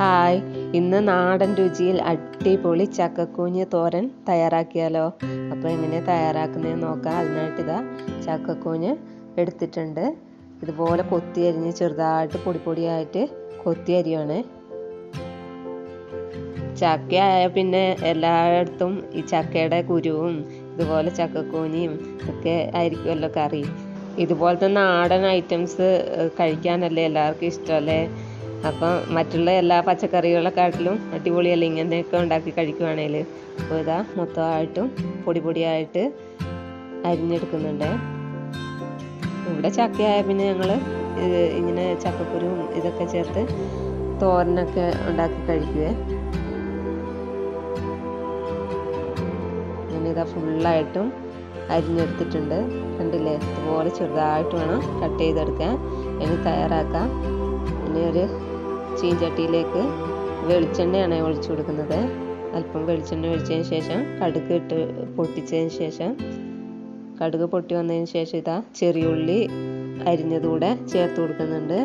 Hi, ഇന്ന് നാടൻ രുചിയിൽ അടിപൊളി ചക്കക്കൂഞ്ഞ് തോരൻ തയ്യാറാക്കിയാലോ. അപ്പോൾ എങ്ങനെ തയ്യാറാക്കുന്നതെന്ന് നോക്കാം. അതിനായിട്ട് ചക്കക്കൂഞ്ഞ് എടുത്തിട്ടുണ്ട്. ഇതുപോലെ കൊത്തി അരിഞ്ഞ് ചെറുതായിട്ട് പൊടിയായിട്ട് കൊത്തി അരിയാണ്. ചക്കയായ പിന്നെ എല്ലായിടത്തും ഈ ചക്കയുടെ കുരുവും ഇതുപോലെ ചക്കക്കൂഞ്ഞിയും ഒക്കെ ആയിരിക്കുമല്ലോ കറി. ഇതുപോലത്തെ നാടൻ ഐറ്റംസ് കഴിക്കാനല്ലേ എല്ലാവർക്കും ഇഷ്ടമല്ലേ. അപ്പം മറ്റുള്ള എല്ലാ പച്ചക്കറികളെക്കാട്ടിലും അടിപൊളിയല്ലേ ഇങ്ങനെയൊക്കെ ഉണ്ടാക്കി കഴിക്കുവാണേൽ. അപ്പോൾ ഇതാ മൊത്തമായിട്ടും പൊടിയായിട്ട് അരിഞ്ഞെടുക്കുന്നുണ്ട്. ഇവിടെ ചക്കയായ പിന്നെ ഞങ്ങൾ ഇങ്ങനെ ചക്കക്കുരുവും ഇതൊക്കെ ചേർത്ത് തോരനൊക്കെ ഉണ്ടാക്കി കഴിക്കുവേ. ഞാനിതാ ഫുള്ളായിട്ടും അരിഞ്ഞെടുത്തിട്ടുണ്ട്. കണ്ടില്ലേ, ഇതുപോലെ ചെറുതായിട്ട് വേണം കട്ട് ചെയ്തെടുക്കാൻ. ഇനി തയ്യാറാക്കാം. ഇനി ഒരു ചീഞ്ചട്ടിയിലേക്ക് വെളിച്ചെണ്ണയാണ് ഒഴിച്ചു കൊടുക്കുന്നത്. അല്പം വെളിച്ചെണ്ണ ഒഴിച്ചതിന് ശേഷം കടുക് ഇട്ട് പൊട്ടിച്ചതിന് ശേഷം, കടുക് പൊട്ടി വന്നതിന് ശേഷം ഇതാ ചെറിയുള്ളി അരിഞ്ഞതുകൂടെ ചേർത്ത് കൊടുക്കുന്നുണ്ട്.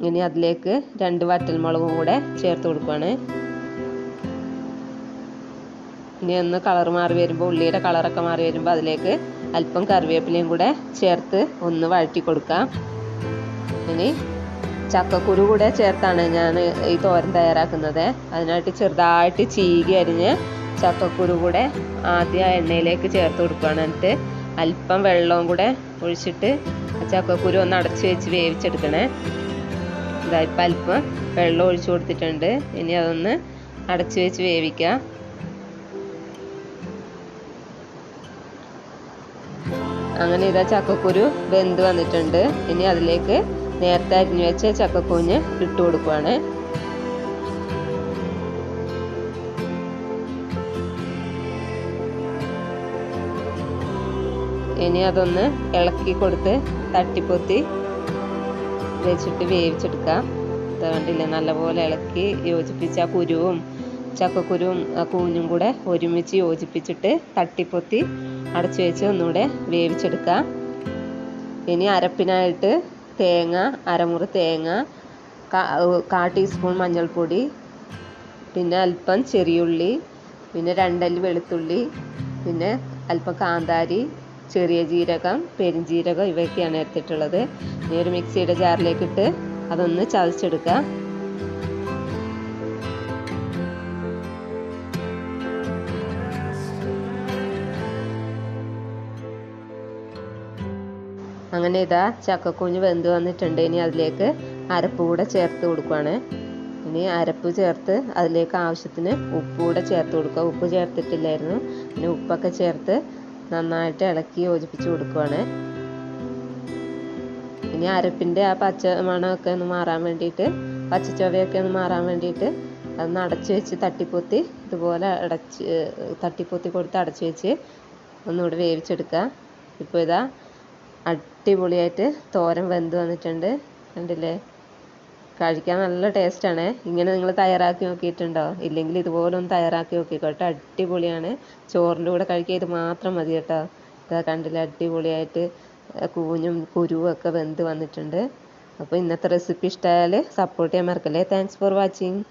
ഇനി അതിലേക്ക് 2 വറ്റൽമുളകും കൂടെ ചേർത്ത് കൊടുക്കുകയാണ്. ഇനി ഒന്ന് കളർ മാറി വരുമ്പോൾ, ഉള്ളിയുടെ കളറൊക്കെ മാറി വരുമ്പോൾ അതിലേക്ക് അല്പം കറിവേപ്പിലയും കൂടെ ചേർത്ത് ഒന്ന് വഴറ്റി കൊടുക്കാം. ഇനി ചക്കക്കുരു കൂടെ ചേർത്താണ് ഞാൻ ഈ തോരൻ തയ്യാറാക്കുന്നത്. അതിനായിട്ട് ചെറുതായിട്ട് ചീകി അരിഞ്ഞ് ചക്കക്കുരു കൂടെ ആദ്യം എണ്ണയിലേക്ക് ചേർത്ത് കൊടുക്കുകയാണ്. എന്നിട്ട് അല്പം വെള്ളവും കൂടെ ഒഴിച്ചിട്ട് ചക്കക്കുരു ഒന്ന് അടച്ച് വെച്ച് വേവിച്ചെടുക്കണേ. ഇതായിപ്പോൾ അല്പം വെള്ളം ഒഴിച്ചു കൊടുത്തിട്ടുണ്ട്. ഇനി അതൊന്ന് അടച്ച് വെച്ച് വേവിക്കാം. അങ്ങനെ ഇതാ ചക്കക്കുരു വെന്ത് വന്നിട്ടുണ്ട്. ഇനി അതിലേക്ക് നേരത്തെ അരിഞ്ഞു വെച്ച ചക്കക്കൂഞ്ഞ് ഇട്ട് കൊടുക്കുകയാണ്. ഇനി അതൊന്ന് ഇളക്കി കൊടുത്ത് തട്ടിപ്പൊത്തി വെച്ചിട്ട് വേവിച്ചെടുക്കാം. കണ്ടില്ലേ, നല്ലപോലെ ഇളക്കി യോജിപ്പിച്ച് ആ കുരുവും ചക്കക്കുരുവും ആ കൂഞ്ഞും കൂടെ ഒരുമിച്ച് യോജിപ്പിച്ചിട്ട് തട്ടിപ്പൊത്തി അടച്ചു വെച്ച് ഒന്നുകൂടെ വേവിച്ചെടുക്കാം. ഇനി അരപ്പിനായിട്ട് തേങ്ങ, അരമുറി തേങ്ങ, 1/4 ടീസ്പൂൺ മഞ്ഞൾപ്പൊടി, പിന്നെ അല്പം ചെറിയുള്ളി, പിന്നെ 2 അല്ലി വെളുത്തുള്ളി, പിന്നെ അല്പം കാന്താരി, ചെറിയ ജീരകം, പെരിഞ്ജീരകം ഇവയൊക്കെയാണ് എടുത്തിട്ടുള്ളത്. ഇനി ഒരു മിക്സിയുടെ ജാറിലേക്കിട്ട് അതൊന്ന് ചതച്ചെടുക്കാം. അങ്ങനെ ഇതാ ചക്കക്കൂഞ്ഞ് വെന്ത് വന്നിട്ടുണ്ട്. ഇനി അതിലേക്ക് അരപ്പ് കൂടെ ചേർത്ത് കൊടുക്കുകയാണ്. ഇനി അരപ്പ് ചേർത്ത് അതിലേക്ക് ആവശ്യത്തിന് ഉപ്പ് കൂടെ ചേർത്ത് കൊടുക്കുക. ഉപ്പ് ചേർത്തിട്ടില്ലായിരുന്നു. പിന്നെ ഉപ്പൊക്കെ ചേർത്ത് നന്നായിട്ട് ഇളക്കി യോജിപ്പിച്ച് കൊടുക്കുകയാണ്. ഇനി അരപ്പിൻ്റെ ആ പച്ച മണമൊക്കെ ഒന്ന് മാറാൻ വേണ്ടിയിട്ട്, പച്ചച്ചൊവയൊക്കെ ഒന്ന് മാറാൻ വേണ്ടിയിട്ട് അതൊന്ന് അടച്ച് വെച്ച് തട്ടിപ്പൊത്തി ഇതുപോലെ തട്ടിപ്പൊത്തി കൊടുത്ത് അടച്ച് വെച്ച് ഒന്നുകൂടി വേവിച്ചെടുക്കുക. ഇപ്പോൾ ഇതാ അടിപൊളിയായിട്ട് തോരൻ വെന്ത് വന്നിട്ടുണ്ട്. കണ്ടില്ലേ, കഴിക്കാൻ നല്ല ടേസ്റ്റാണ്. ഇങ്ങനെ നിങ്ങൾ തയ്യാറാക്കി നോക്കിയിട്ടുണ്ടോ? ഇല്ലെങ്കിൽ ഇതുപോലെ ഒന്ന് തയ്യാറാക്കി നോക്കിക്കോട്ടെ. അടിപൊളിയാണ്. ചോറിൻ്റെ കൂടെ കഴിക്കാൻ ഇത് മാത്രം മതി കേട്ടോ. ഇതാ കണ്ടില്ലേ, അടിപൊളിയായിട്ട് കൂഞ്ഞും കുരുവും ഒക്കെ വെന്ത് വന്നിട്ടുണ്ട്. അപ്പോൾ ഇന്നത്തെ റെസിപ്പി ഇഷ്ടമായാൽ സപ്പോർട്ട് ചെയ്യാൻ മറക്കല്ലേ. Thanks for watching.